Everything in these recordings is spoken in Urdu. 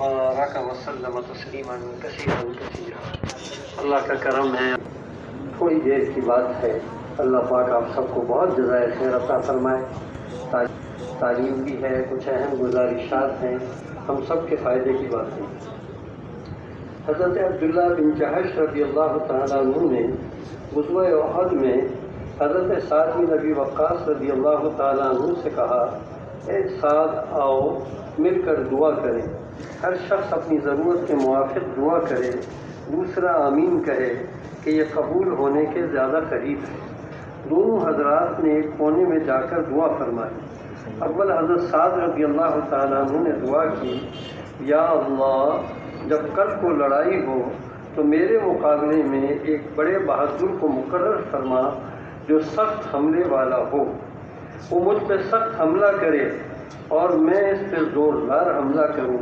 وبارك وسلم تسلیما کثیرا کثیرا۔ اللہ کا کرم ہے، تھوڑی دیر کی بات ہے۔ اللہ پاک آپ سب کو بہت جزائے خیر عطا فرمائے۔ تعلیم بھی ہے، کچھ اہم گزارشات ہیں، ہم سب کے فائدے کی باتیں۔ حضرت عبداللہ بن جحش رضی اللہ تعالیٰ عنہ نے غزوہ احد میں حضرت سعد بن ابی وقاص رضی اللہ تعالیٰ عنہ سے کہا، اے سعد آؤ مل کر دعا کریں۔ ہر شخص اپنی ضرورت کے موافق دعا کرے، دوسرا آمین کہے کہ یہ قبول ہونے کے زیادہ قریب ہے۔ دونوں حضرات نے ایک کونے میں جا کر دعا فرمائی۔ اول حضرت سعد رضی اللہ تعالیٰ عنہ نے دعا کی، یا اللہ جب کل کو لڑائی ہو تو میرے مقابلے میں ایک بڑے بہادر کو مقرر فرما جو سخت حملے والا ہو، وہ مجھ پہ سخت حملہ کرے اور میں اس پہ زوردار حملہ کروں،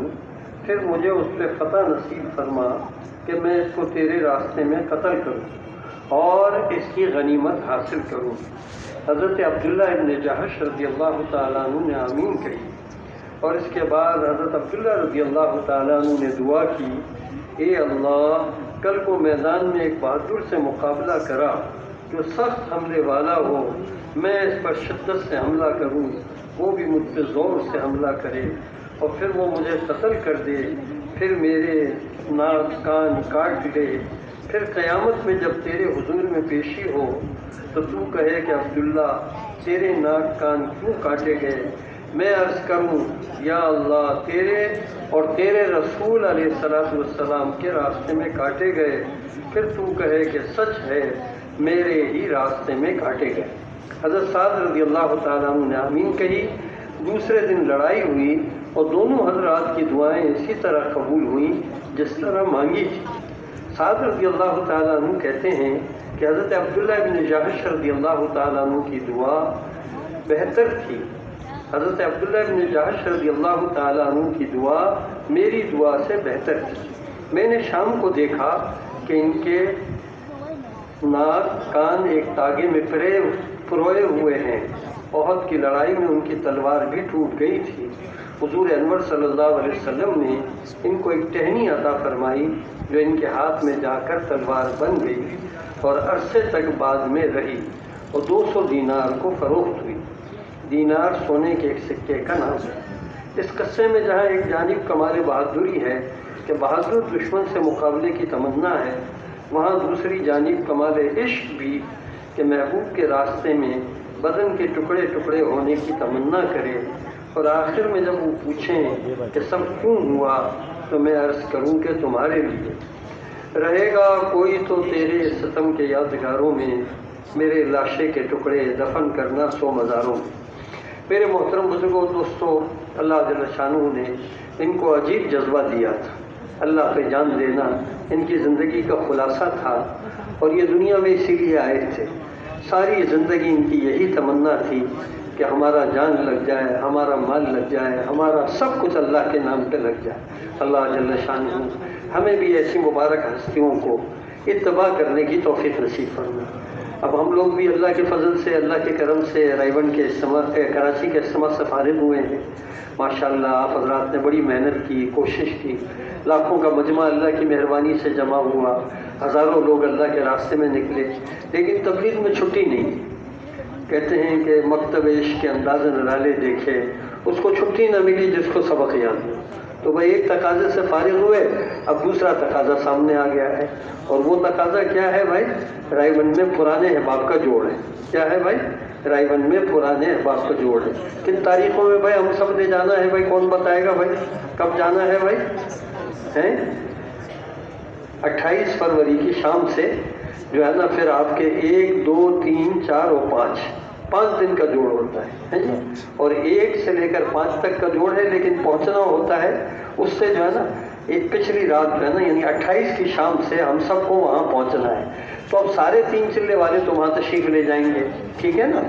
پھر مجھے اس پہ فتح نصیب فرما کہ میں اس کو تیرے راستے میں قتل کروں اور اس کی غنیمت حاصل کروں۔ حضرت عبداللہ ابن جحش رضی اللہ تعالیٰ عنہ نے آمین کہی، اور اس کے بعد حضرت عبداللہ رضی اللہ تعالیٰ عنہ نے دعا کی، اے اللہ کل کو میدان میں ایک بہادر سے مقابلہ کرا جو سخت حملے والا ہو، میں اس پر شدت سے حملہ کروں، وہ بھی مجھ پہ زور سے حملہ کرے اور پھر وہ مجھے قتل کر دے، پھر میرے ناک کان کاٹ لے، پھر قیامت میں جب تیرے حضور میں پیشی ہو تو تو کہے کہ عبداللہ تیرے ناک کان کیوں کاٹے گئے؟ میں عرض کروں یا اللہ تیرے اور تیرے رسول علیہ السلام کے راستے میں کاٹے گئے، پھر تو کہے کہ سچ ہے میرے ہی راستے میں کاٹے گئے۔ حضرت سعد رضی اللہ تعالیٰ عنہ نے آمین کہی۔ دوسرے دن لڑائی ہوئی اور دونوں حضرات کی دعائیں اسی طرح قبول ہوئیں جس طرح مانگی تھی۔ سعد رضی اللہ تعالیٰ عنہ کہتے ہیں کہ حضرت عبداللہ بن جحش رضی اللہ تعالیٰ عنہ کی دعا بہتر تھی۔ حضرت عبداللہ بن جحش رضی اللہ تعالیٰ عنہ کی دعا میری دعا سے بہتر تھی۔ میں نے شام کو دیکھا کہ ان کے ناک کان ایک تاگے میں پروئے ہوئے ہیں۔ احد کی لڑائی میں ان کی تلوار بھی ٹوٹ گئی تھی۔ حضور انور صلی اللہ علیہ وسلم نے ان کو ایک ٹہنی عطا فرمائی جو ان کے ہاتھ میں جا کر تلوار بن گئی اور عرصے تک بعد میں رہی اور 200 دینار کو فروخت ہوئی۔ دینار سونے کے ایک سکے کا نام ہے۔ اس قصے میں جہاں ایک جانب کمال بہادری ہے کہ بہادر دشمن سے مقابلے کی تمنا ہے، وہاں دوسری جانب کمال عشق بھی کہ محبوب کے راستے میں بدن کے ٹکڑے ٹکڑے ہونے کی تمنا کرے، اور آخر میں جب وہ پوچھیں کہ سب کیوں ہوا تو میں عرض کروں کہ تمہارے لیے رہے گا کوئی تو تیرے ستم کے یادگاروں میں، میرے لاشے کے ٹکڑے دفن کرنا 100 مزاروں میں۔ میرے محترم بزرگوں دوستوں، اللہ جل شانہ نے ان کو عجیب جذبہ دیا تھا۔ اللہ پہ جان دینا ان کی زندگی کا خلاصہ تھا، اور یہ دنیا میں اسی لیے آئے تھے۔ ساری زندگی ان کی یہی تمنا تھی کہ ہمارا جان لگ جائے، ہمارا مال لگ جائے، ہمارا سب کچھ اللہ کے نام پہ لگ جائے۔ اللہ جل شانہ ہمیں بھی ایسی مبارک ہستیوں کو اتباع کرنے کی توفیق نصیب فرمائے۔ اب ہم لوگ بھی اللہ کے فضل سے، اللہ کے کرم سے رائیون کے کراچی کے اجتماع سے فارغ ہوئے ہیں۔ ماشاءاللہ آپ حضرات نے بڑی محنت کی، کوشش کی، لاکھوں کا مجمع اللہ کی مہربانی سے جمع ہوا، ہزاروں لوگ اللہ کے راستے میں نکلے، لیکن تبلیغ میں چھٹی نہیں۔ کہتے ہیں کہ مکتب عشق کے انداز نرالے دیکھے، اس کو چھٹی نہ ملی جس کو سبق یاد ہو۔ تو وہ ایک تقاضے سے فارغ ہوئے، اب دوسرا تقاضا سامنے آ گیا ہے، اور وہ تقاضا کیا ہے بھائی؟ رائیون میں پرانے احباب کا جوڑ ہے۔ کیا ہے بھائی؟ رائیون میں پرانے احباب کا جوڑ ہے۔ کن تاریخوں میں بھائی ہم سب نے جانا ہے؟ بھائی کون بتائے گا بھائی کب جانا ہے بھائی؟ 28 فروری کی شام سے جو ہے نا، پھر آپ کے 1 2 3 4 اور 5 دن کا جوڑ ہوتا ہے، اور 1 سے لے کر 5 تک کا جوڑ ہے، لیکن پہنچنا ہوتا ہے اس سے جو ہے نا ایک پچھلی رات جو ہے نا، یعنی 28 کی شام سے ہم سب کو وہاں پہنچنا ہے۔ تو اب سارے 3 چلے والے تو وہاں تشریف لے جائیں گے، ٹھیک ہے نا؟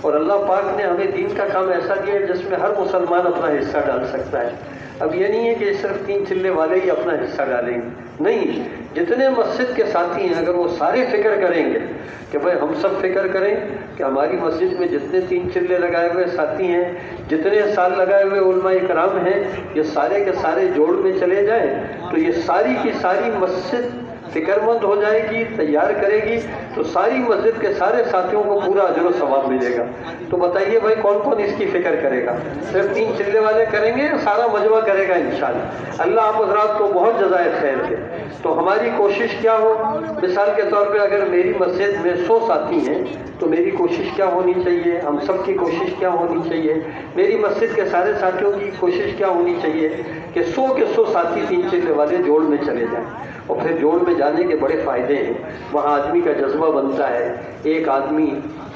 اور اللہ پاک نے ہمیں دین کا کام ایسا دیا ہے جس میں ہر مسلمان اپنا حصہ ڈال سکتا ہے۔ اب یہ نہیں ہے کہ صرف 3 چلے والے ہی اپنا حصہ ڈالیں گے، نہیں، جتنے مسجد کے ساتھی ہیں اگر وہ سارے فکر کریں گے کہ بھائی ہم سب فکر کریں کہ ہماری مسجد میں جتنے 3 چلے لگائے ہوئے ساتھی ہیں، جتنے سال لگائے ہوئے علماء کرام ہیں، یہ سارے کے سارے جوڑ میں چلے جائیں تو یہ ساری کی ساری مسجد فکر مند ہو جائے گی، تیار کرے گی، تو ساری مسجد کے سارے ساتھیوں کو پورا اجر و ثواب ملے گا۔ تو بتائیے بھائی کون کون اس کی فکر کرے گا؟ صرف 3 چلے والے کریں گے، سارا مجمع کرے گا انشاءاللہ۔ اللہ آپ حضرات کو بہت جزائے خیر دے۔ تو ہماری کوشش کیا ہو، مثال کے طور پہ اگر میری مسجد میں 100 ساتھی ہیں تو میری کوشش کیا ہونی چاہیے، ہم سب کی کوشش کیا ہونی چاہیے، میری مسجد کے سارے ساتھیوں کی کوشش کیا ہونی چاہیے کہ 100 کے 100 ساتھی 3 چلے والے جوڑ میں چلے جائیں۔ اور پھر جوڑ میں جانے کے بڑے فائدے ہیں، وہاں آدمی کا جذبہ بنتا ہے۔ ایک آدمی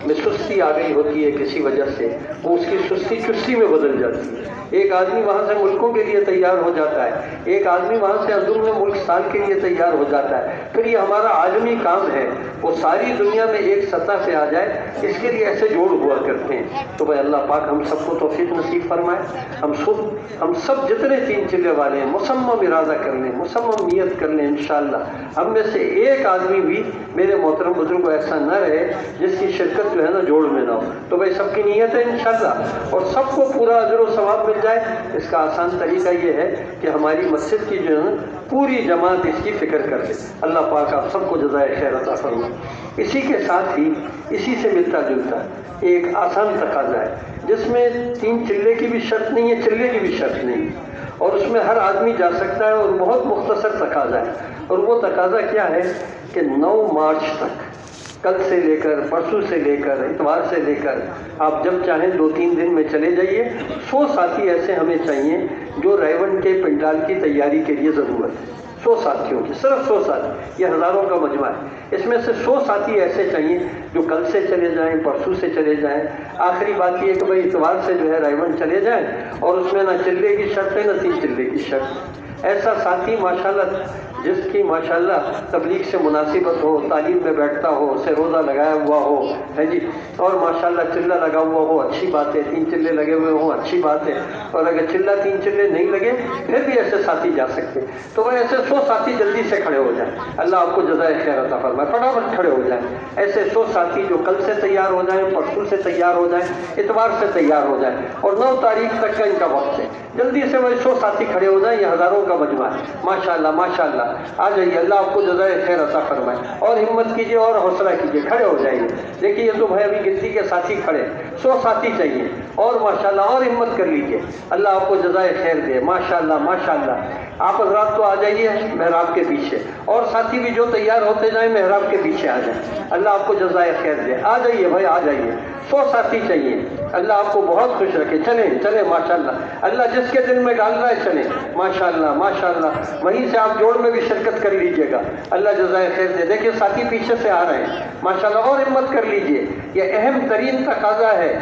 میں سستی آ گئی ہوتی ہے کسی وجہ سے، وہ اس کی سستی چستی میں بدل جاتی ہے۔ ایک آدمی وہاں سے ملکوں کے لیے تیار ہو جاتا ہے، ایک آدمی وہاں سے اندرون ملک سال کے لیے تیار ہو جاتا ہے۔ پھر یہ ہمارا عالمی کام ہے، وہ ساری دنیا میں ایک سطح پہ آ جائے، اس کے لیے ایسے جوڑ ہوا کرتے ہیں۔ تو بھائی اللہ پاک ہم سب کو توفیق نصیب فرمائے، ہم سب جتنے 3 چلے والے ہیں مصمم ارادہ کر لیں، مصمم نیت کر لیں انشاءاللہ۔ ہم میں سے ایک آدمی بھی میرے محترم بزرگ ایسا نہ رہے جس کی شرکت جو ہے نا جوڑ میں نہ ہو۔ تو بھائی سب کی نیت ہے انشاءاللہ، اور سب کو پورا اجر و ثواب مل جائے۔ اس کا آسان طریقہ یہ ہے کہ ہماری مسجد کی جو ہے نا پوری جماعت اس کی فکر کر لے۔ اللہ پاک آپ سب کو جزائے خیر عطا فرمائے۔ اسی کے ساتھ ہی اسی سے ملتا جلتا ایک آسان تقاضا ہے جس میں 3 چلے کی بھی شرط نہیں ہے، چلے کی بھی شرط نہیں ہے، اور اس میں ہر آدمی جا سکتا ہے، اور بہت مختصر تقاضا ہے۔ اور وہ تقاضا کیا ہے کہ 9 مارچ تک، کل سے لے کر، پرسوں سے لے کر، اتوار سے لے کر، آپ جب چاہیں 2-3 دن میں چلے جائیے۔ 100 ساتھی ایسے ہمیں چاہیے جو ریون کے پنڈال کی تیاری کے لیے ضرورت ہے۔ 100 ساتھیوں کی، صرف 100 ساتھی، یہ ہزاروں کا مجمع ہے۔ اس میں سے 100 ساتھی ایسے چاہیے جو کل سے چلے جائیں، پرسوں سے چلے جائیں۔ آخری بات یہ ہے کہ بھائی اتوار سے جو ہے ریون چلے جائیں، اور اس میں نہ چلے کی شرط ہے نہ 3 چلے کی شرط۔ ایسا ساتھی ماشاءاللہ جس کی ماشاءاللہ تبلیغ سے مناسبت ہو، تعلیم میں بیٹھتا ہو، اسے روزہ لگایا ہوا ہو ہے جی، اور ماشاءاللہ چلہ لگا ہوا ہو، اچھی بات ہے، 3 چلے لگے ہوئے ہوں، اچھی بات ہے۔ اور اگر چلہ 3 چلے نہیں لگے پھر بھی ایسے ساتھی جا سکتے ہیں۔ تو وہ ایسے 100 ساتھی جلدی سے کھڑے ہو جائیں، اللہ آپ کو جزائے خیر عطا فرمائے، فٹافٹ کھڑے ہو جائیں۔ ایسے 100 ساتھی جو کل سے تیار ہو جائیں، پرسوں سے تیار ہو جائیں، اتوار سے تیار ہو جائیں، اور 9 تاریخ تک کا ان کا وقت ہے، جلدی سے وہ 100 ساتھی کھڑے ہو جائیں۔ یہ ہزاروں کا مجمع ہے، ماشاءاللہ ماشاءاللہ۔ آ جائیے، اللہ آپ کو جزائے خیر عطا فرمائے، اور ہمت کیجیے اور حوصلہ کیجیے، کھڑے ہو جائیے۔ دیکھیے یہ تو بھائی ابھی گنتی کے ساتھی کھڑے، 100 ساتھی چاہیے، اور ماشاءاللہ اور ہمت کر لیجیے، اللہ آپ کو جزائے خیر دے، ماشاءاللہ ماشاءاللہ۔ آپ حضرات تو آ جائیے محراب کے پیچھے، اور ساتھی بھی جو تیار ہوتے جائیں محراب کے پیچھے آ جائیں، اللہ آپ کو جزائے خیر دے۔ آ جائیے بھائی، آ جائیے، 100 ساتھی چاہیے، اللہ آپ کو بہت خوش رکھے۔ چلیں چلیں ماشاءاللہ، اللہ جس کے دل میں ڈال رہا ہے چلیں، ماشاءاللہ ماشاءاللہ۔ وہیں سے آپ جوڑ میں بھی شرکت کر لیجئے گا، اللہ جزائے خیر دے۔ دیکھیں ساتھی پیچھے سے آ رہے ہیں، ماشاءاللہ، اور ہمت کر لیجئے۔ یہ اہم ترین تقاضا ہے،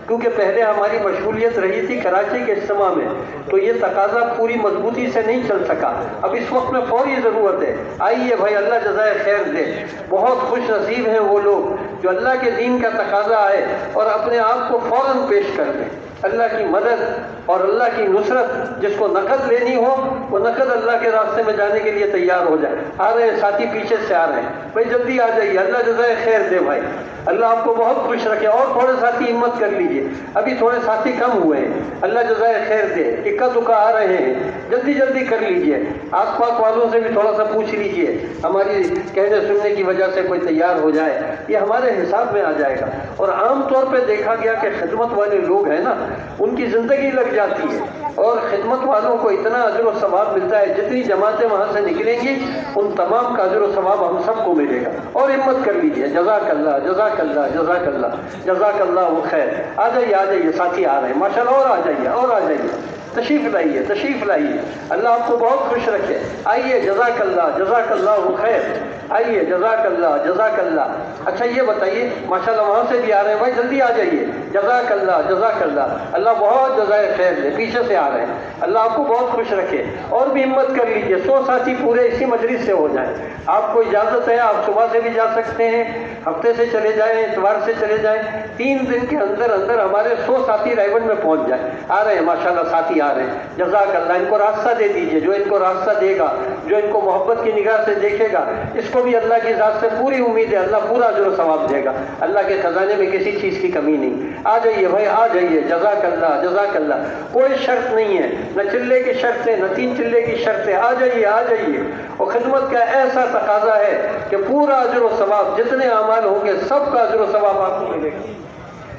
کیونکہ پہلے ہماری مشغولیت رہی تھی کراچی کے اجتماع میں، تو یہ تقاضا پوری مضبوطی سے نہیں چل سکا۔ اب اس وقت میں فوری ضرورت ہے، آئیے بھائی، اللہ جزائے خیر دے۔ بہت خوش نصیب ہیں وہ لوگ جو اللہ کے دین کا تقاضا آئے اور اپنے آپ کو فوراً پیش کر دیں۔ اللہ کی مدد اور اللہ کی نصرت، جس کو نقد لینی ہو وہ نقد اللہ کے راستے میں جانے کے لیے تیار ہو جائے۔ آ رہے ہیں ساتھی، پیچھے سے آ رہے ہیں بھائی، جلدی آ جائیے، اللہ جزائے خیر دے بھائی، اللہ آپ کو بہت خوش رکھے۔ اور تھوڑے ساتھی ہمت کر لیجئے، ابھی تھوڑے ساتھی کم ہوئے ہیں، اللہ جزائے خیر دے۔ اکا دکا آ رہے ہیں، جلدی جلدی کر لیجئے۔ آس پاس والوں سے بھی تھوڑا سا پوچھ لیجئے، ہماری کہنے سننے کی وجہ سے کوئی تیار ہو جائے، یہ ہمارے حساب میں آ جائے گا۔ اور عام طور پہ دیکھا گیا کہ خدمت والے لوگ ہیں نا، ان کی زندگی لگ جاتی ہے، اور خدمت والوں کو اتنا اجر و ثواب ملتا ہے، جتنی جماعتیں وہاں سے نکلیں گی ان تمام کا اجر و ثواب ہم سب کو ملے گا۔ اور ہمت کر لیجئے، جزاک اللہ جزاک اللہ جزاک اللہ جزاک اللہ خیر۔ آ جائیے ساتھی آ رہے ہیں ماشاءاللہ، اور آ جائیے، تشریف لائیے، اللہ آپ کو بہت خوش رکھے۔ آئیے، جزاک اللہ خیر، آئیے، جزاک اللہ۔ اچھا یہ بتائیے، ماشاءاللہ وہاں سے بھی آ رہے ہیں بھائی، جلدی آ جائیے، جزاک اللہ، اللہ بہت جزائے خیر دے۔ پیچھے سے آ رہے ہیں، اللہ آپ کو بہت خوش رکھے، اور بھی ہمت کر لیجئے، 100 ساتھی پورے اسی مجلس سے ہو جائیں۔ آپ کو اجازت ہے، آپ صبح سے بھی جا سکتے ہیں، ہفتے سے چلے جائیں، اتوار سے چلے جائیں، 3 دن کے اندر اندر ہمارے 100 ساتھی رائیگڑھ میں پہنچ جائیں۔ آ رہے ہیں ماشاءاللہ، ساتھی آ رہے ہیں، جزاک اللہ، ان کو راستہ دے دیجئے۔ جو ان کو راستہ دے گا، جو ان کو محبت کی نگاہ سے دیکھے گا، اس کو بھی اللہ کی ذات سے پوری امید ہے، اللہ پورا اجر و ثواب دے گا۔ اللہ کے خزانے میں کسی چیز کی کمی نہیں۔ آ جائیے بھائی، آ جائیے، جزاک اللہ، جزاک اللہ۔ کوئی شرط نہیں ہے، نہ چلے کی شرط ہے، نہ 3 چلے کی شرط ہے۔ آ جائیے، آ جائیے۔ اور خدمت کا ایسا تقاضا ہے کہ پورا اجر و ثواب، جتنے اعمال ہوں گے سب کا اجر و ثواب آپ کو ملے گا۔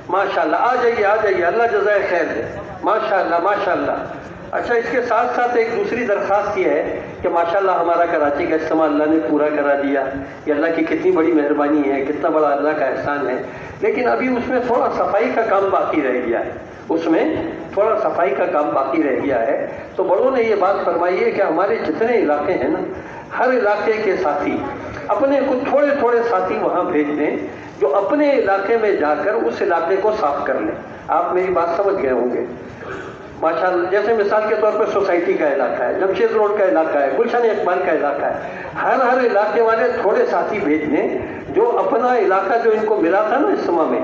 ماشاءاللہ، آ جائیے، آ جائیے، اللہ جزائے خیر دے۔ ماشاءاللہ، ماشاءاللہ۔ اچھا، اس کے ساتھ ساتھ ایک دوسری درخواست یہ ہے کہ ماشاءاللہ ہمارا کراچی کا اجتماع اللہ نے پورا کرا دیا۔ یہ اللہ کی کتنی بڑی مہربانی ہے، کتنا بڑا اللہ کا احسان ہے۔ لیکن ابھی اس میں تھوڑا صفائی کا کام باقی رہ گیا ہے، اس میں تھوڑا صفائی کا کام باقی رہ گیا ہے۔ تو بڑوں نے یہ بات فرمائی ہے کہ ہمارے جتنے علاقے ہیں نا، ہر علاقے کے ساتھی اپنے کچھ تھوڑے تھوڑے ساتھی وہاں بھیج دیں، جو اپنے علاقے میں جا کر اس علاقے کو صاف کر لیں۔ آپ میری بات سمجھ گئے ہوں گے ماشاءاللہ۔ جیسے مثال کے طور پر سوسائٹی کا علاقہ ہے، جمشید روڈ کا علاقہ ہے، گلشن اقبال کا علاقہ ہے، ہر علاقے والے تھوڑے ساتھی بھیج دیں، جو اپنا علاقہ جو ان کو ملا تھا نا اجتماع میں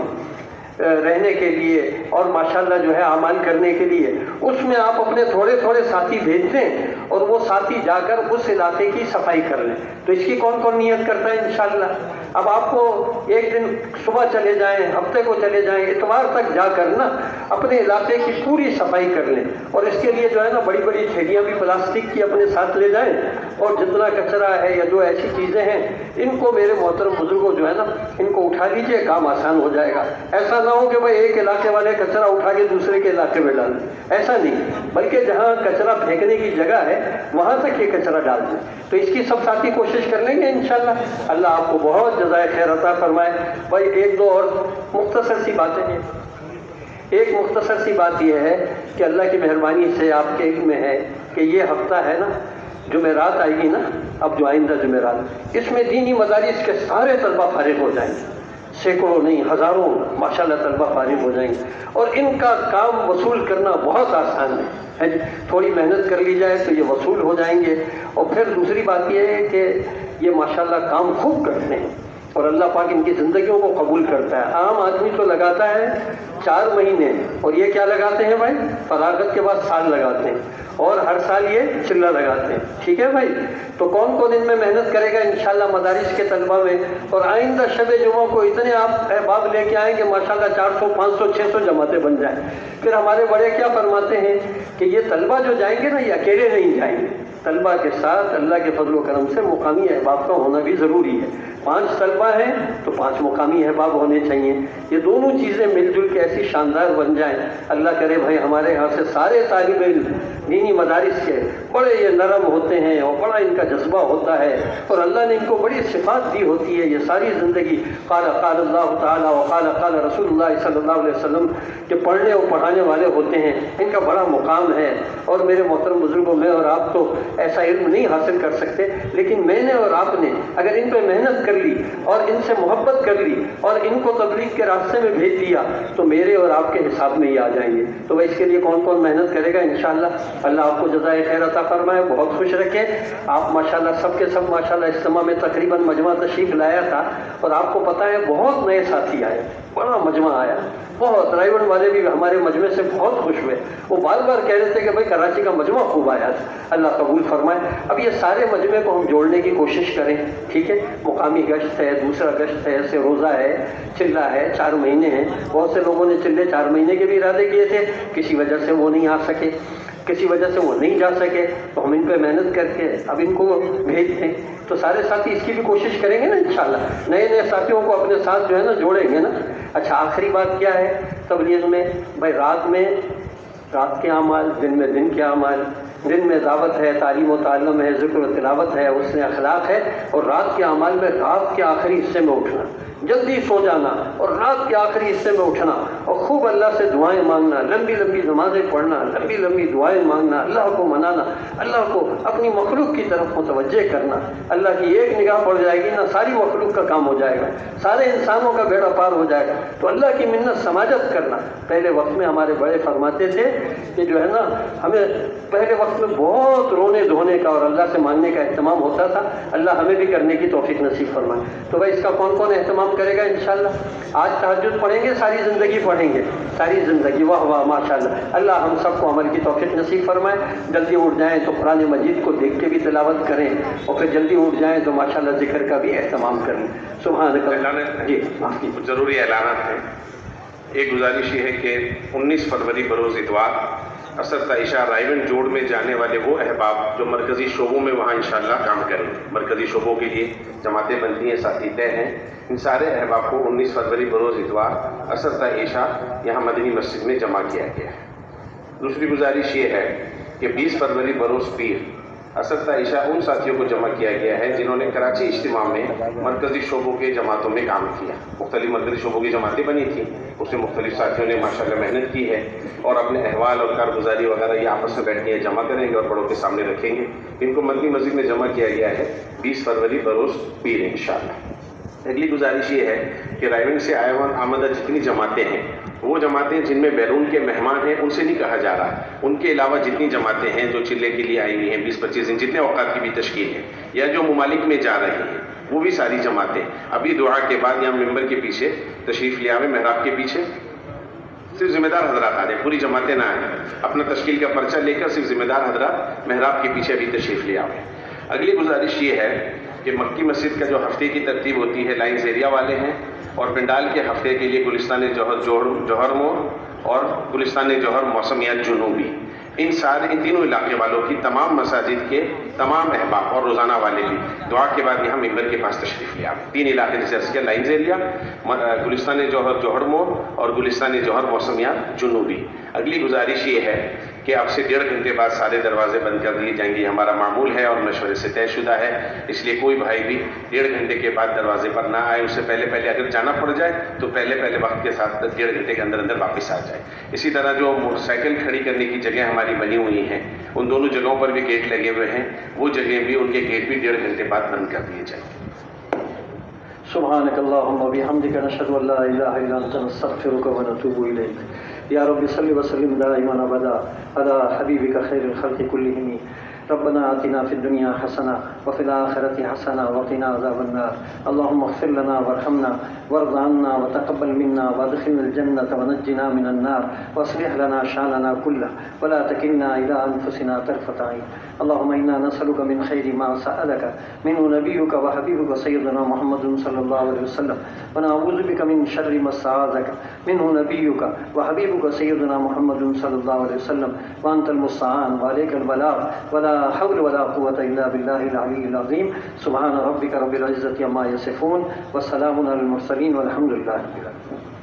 رہنے کے لیے اور ماشاءاللہ جو ہے اعمال کرنے کے لیے، اس میں آپ اپنے تھوڑے تھوڑے ساتھی بھیج دیں اور وہ ساتھی جا کر اس علاقے کی صفائی کر لیں۔ تو اس کی کون کون نیت کرتا ہے انشاءاللہ؟ اب آپ کو ایک دن صبح چلے جائیں، ہفتے کو چلے جائیں، اتوار تک جا کر نا اپنے علاقے کی پوری صفائی کر لیں۔ اور اس کے لیے جو ہے نا بڑی بڑی تھیلیاں بھی پلاسٹک کی اپنے ساتھ لے جائیں، اور جتنا کچرا ہے یا جو ایسی چیزیں ہیں ان کو میرے محترم بزرگوں جو ہے نا ان کو اٹھا لیجئے، کام آسان ہو جائے گا۔ ایسا نہ ہو کہ بھائی ایک علاقے والے کچرا اٹھا کے دوسرے کے علاقے میں ڈال دیں، ایسا نہیں، بلکہ جہاں کچرا پھینکنے کی جگہ ہے وہاں تک یہ کچرا ڈال دیں۔ تو اس کی سب ساتھی کوشش کر لیں گے انشاءاللہ، اللہ آپ کو بہت جزائے خیر عطا فرمائے۔ بھائی ایک دو اور مختصر سی باتیں ہیں۔ ایک مختصر سی بات یہ ہے کہ اللہ کی مہربانی سے آپ کے علم میں ہے کہ یہ ہفتہ ہے نا، جمعرات آئے گی نا، اب جو آئندہ جمعرات، اس میں دینی مدارس کے سارے طلبہ فارغ ہو جائیں گے، سینکڑوں نہیں ہزاروں ماشاءاللہ طلبہ فارغ ہو جائیں گے، اور ان کا کام وصول کرنا بہت آسان ہے جی، تھوڑی محنت کر لی جائے تو یہ وصول ہو جائیں گے۔ اور پھر دوسری بات یہ ہے کہ یہ ماشاءاللہ کام خوب کرتے ہیں اور اللہ پاک ان کی زندگیوں کو قبول کرتا ہے۔ عام آدمی تو لگاتا ہے 4 مہینے، اور یہ کیا لگاتے ہیں بھائی؟ فراغت کے بعد سال لگاتے ہیں، اور ہر سال یہ چلہ لگاتے ہیں، ٹھیک ہے بھائی؟ تو کون کون ان میں محنت کرے گا انشاءاللہ مدارس کے طلبہ میں؟ اور آئندہ شب جمعہ کو اتنے آپ احباب لے کے آئیں کہ ماشاءاللہ 400 500 600 جماعتیں بن جائیں۔ پھر ہمارے بڑے کیا فرماتے ہیں کہ یہ طلبہ جو جائیں گے نا، یہ اکیلے نہیں جائیں گے، طلبہ کے ساتھ اللہ کے فضل و کرم سے مقامی احباب کا ہونا بھی ضروری ہے۔ 5 طلبہ ہیں تو 5 مقامی احباب ہونے چاہیے۔ یہ دونوں چیزیں مل جل کے ایسی شاندار بن جائیں، اللہ کرے بھائی ہمارے یہاں سے سارے طالب علم دینی مدارس کے بڑے یہ نرم ہوتے ہیں اور بڑا ان کا جذبہ ہوتا ہے، اور اللہ نے ان کو بڑی صفات دی ہوتی ہے۔ یہ ساری زندگی قال اللہ تعالیٰ وقال قال رسول اللہ صلی اللہ علیہ وسلم کے پڑھنے اور پڑھانے والے ہوتے ہیں، ان کا بڑا مقام ہے۔ اور میرے محترم بزرگوں، میں اور آپ تو ایسا علم نہیں حاصل کر سکتے، لیکن میں نے اور آپ نے اگر ان پہ محنت کر لی اور ان سے محبت کر لی اور ان کو تبلیغ کے راستے میں بھیج دیا تو میرے اور آپ کے حساب میں ہی آ جائیں گے۔ تو اس کے لیے کون کون محنت کرے گا انشاءاللہ؟ اللہ آپ کو جزائے خیر عطا فرمائے، بہت خوش رکھے۔ آپ ماشاءاللہ سب کے سب ماشاءاللہ اجتماع میں تقریباً مجمع تشریف لایا تھا، اور آپ کو پتہ ہے بہت نئے ساتھی آئے، بڑا مجمع آیا، بہت رائیگڑھ والے بھی ہمارے مجمع سے بہت خوش ہوئے، وہ بار بار کہہ رہے تھے کہ بھائی کراچی کا مجمع خوب آیا تھا، اللہ قبول فرمائے۔ اب یہ سارے مجمع کو ہم جوڑنے کی کوشش کریں، ٹھیک ہے؟ مقامی گشت ہے، دوسرا گشت ہے، ایسے روزہ ہے، چلہ ہے، 4 مہینے ہیں۔ بہت سے لوگوں نے چلے 4 مہینے کے بھی ارادے کیے تھے، کسی وجہ سے وہ نہیں آ سکے، کسی وجہ سے وہ نہیں جا سکے، تو ہم ان پہ محنت کر کے اب ان کو بھیج دیں۔ تو سارے ساتھی اس کی بھی کوشش کریں گے نا انشاءاللہ، نئے نئے ساتھیوں کو اپنے ساتھ جو ہے نا جوڑیں گے نا۔ اچھا، آخری بات کیا ہے تبلیغ میں؟ بھائی رات کے اعمال، دن میں دن کے اعمال۔ دن میں دعوت ہے، تعلیم و تعلم ہے، ذکر و تلاوت ہے، حسن اخلاق ہے، اور رات کے اعمال میں رات کے آخری حصے میں اٹھنا، جلدی سو جانا اور رات کے آخری حصے میں اٹھنا، اور خوب اللہ سے دعائیں مانگنا، لمبی لمبی نمازیں پڑھنا، لمبی لمبی دعائیں مانگنا، اللہ کو منانا، اللہ کو اپنی مخلوق کی طرف متوجہ کرنا۔ اللہ کی ایک نگاہ پڑ جائے گی نا، ساری مخلوق کا کام ہو جائے گا، سارے انسانوں کا بیڑا پار ہو جائے گا۔ تو اللہ کی منت سماجت کرنا۔ پہلے وقت میں ہمارے بڑے فرماتے تھے کہ جو ہے نا، ہمیں پہلے وقت میں بہت رونے دھونے رونے کا اور اللہ سے مانگنے کا اہتمام ہوتا تھا، اللہ ہمیں بھی کرنے کی توفیق نصیب فرمائے۔ تو بھائی اس کا کون کون اہتمام کرے گا انشاءاللہ؟ آج تہجد پڑھیں گے، ساری زندگی پڑھیں گے، ساری زندگی، واہ واہ ماشاءاللہ۔ اللہ ہم سب کو عمل کی توفیق نصیب فرمائے۔ جلدی اٹھ جائیں تو قرآن مجید کو دیکھ کے بھی تلاوت کریں، اور پھر جلدی اٹھ جائیں تو ماشاءاللہ ذکر کا بھی اہتمام کریں۔ سبحانک اللہ۔ جی معاف کیجیے، ضروری اعلانات ہیں۔ ایک گزارش یہ ہے کہ 19 فروری بروز اتوار عصر تا عشاء رائیونڈ جوڑ میں جانے والے وہ احباب جو مرکزی شعبوں میں وہاں انشاءاللہ کام کریں گے، مرکزی شعبوں کے لیے جماعتیں بنتی ہیں، ساتھی طے ہیں، ان سارے احباب کو 19 فروری بروز اتوار عصر تا عشاء یہاں مدنی مسجد میں جمع کیا گیا ہے۔ دوسری گزارش یہ ہے کہ 20 فروری بروز پیر عصر تا عشاء ان ساتھیوں کو جمع کیا گیا ہے جنہوں نے کراچی اجتماع میں مرکزی شعبوں کے جماعتوں میں کام کیا، مختلف مرکزی شعبوں کی جماعتیں بنی تھیں، اس میں مختلف ساتھیوں نے ماشاءاللہ محنت کی ہے اور اپنے احوال اور کارگزاری وغیرہ یہ آپس میں بیٹھ کے جمع کریں گے اور بڑوں کے سامنے رکھیں گے۔ ان کو مدنی مسجد میں جمع کیا گیا ہے 20 فروری بروز پیر انشاءاللہ۔ اگلی گزارش یہ ہے کہ رائیونڈ سے آمدہ جتنی جماعتیں ہیں، وہ جماعتیں جن میں بیرون کے مہمان ہیں ان سے نہیں کہا جا رہا، ان کے علاوہ جتنی جماعتیں ہیں جو چلے کے لیے آئی ہوئی ہیں 20-25 دن، جتنے اوقات کی بھی تشکیل ہے یا جو ممالک میں جا رہے ہیں، وہ بھی ساری جماعتیں ابھی دعا کے بعد یہاں ممبر کے پیچھے تشریف لے آویں، محراب کے پیچھے صرف ذمہ دار حضرات آ جائیں، پوری جماعتیں نہ آئیں، اپنا تشکیل کا پرچہ لے کر صرف ذمہ دار حضرات محراب کے پیچھے بھی تشریف لے آویں۔ اگلی گزارش یہ ہے کہ مکی مسجد کا جو ہفتے کی ترتیب ہوتی ہے، لائنز ایریا والے ہیں، اور پنڈال کے ہفتے کے لیے گلستان جوہر موڑ اور گلستان جوہر موسمیات جنوبی، ان تینوں علاقے والوں کی تمام مساجد کے تمام احباب اور روزانہ والے بھی دعا کے بعد یہاں ممبر کے پاس تشریف لے آئے۔ 3 علاقے جیسے عرض کیا، لائنز ایریا، گلستان جوہر موڑ اور گلستان جوہر موسمیات جنوبی۔ اگلی گزارش یہ ہے کہ اب سے 1.5 گھنٹے بعد سارے دروازے بند کر دیے جائیں گے، ہمارا معمول ہے اور مشورے سے طے شدہ ہے، اس لیے کوئی بھائی بھی 1.5 گھنٹے کے بعد دروازے پر نہ آئے، اس سے پہلے اگر جانا پڑ جائے تو پہلے وقت کے ساتھ 1.5 گھنٹے کے اندر واپس آ جائے۔ اسی طرح جو موٹر سائیکل کھڑی کرنے کی جگہ ہماری بنی ہوئی ہیں، ان دونوں جگہوں پر بھی گیٹ لگے ہوئے ہیں، وہ جگہیں بھی ان کے گیٹ بھی 1.5 گھنٹے بعد بند کر دیے جائیں گے۔ سبحانك اللهم وبحمدك نشهد ان لا اله الا انت نستغفرك ونتوب اليك يا رب صل وسلم دائما ابدا على حبيبك خير الخلق كلهم ربنا آتنا في الدنيا حسنة وفي الآخرة حسنة وقنا عذاب النار اللهم اغفر لنا وارحمنا وارض عنا وتقبل منا وادخلنا الجنة ونجنا من النار واصلح لنا شأننا كله ولا تكلنا إلى أنفسنا طرفة عين اللهم إنا نسألك من خير ما سألك منه نبيك وحبيبك سيدنا محمد صلى الله عليه وسلم ونعوذ بك من شر ما استعاذك منه نبيك وحبيبك سيدنا محمد صلى الله عليه وسلم وأنت المستعان وعليك البلاغ ولا حول ولا قوة إلا بالله العلي العظيم سبحان ربك رب العزة عما يصفون وسلام على المرسلين والحمد لله رب العالمين۔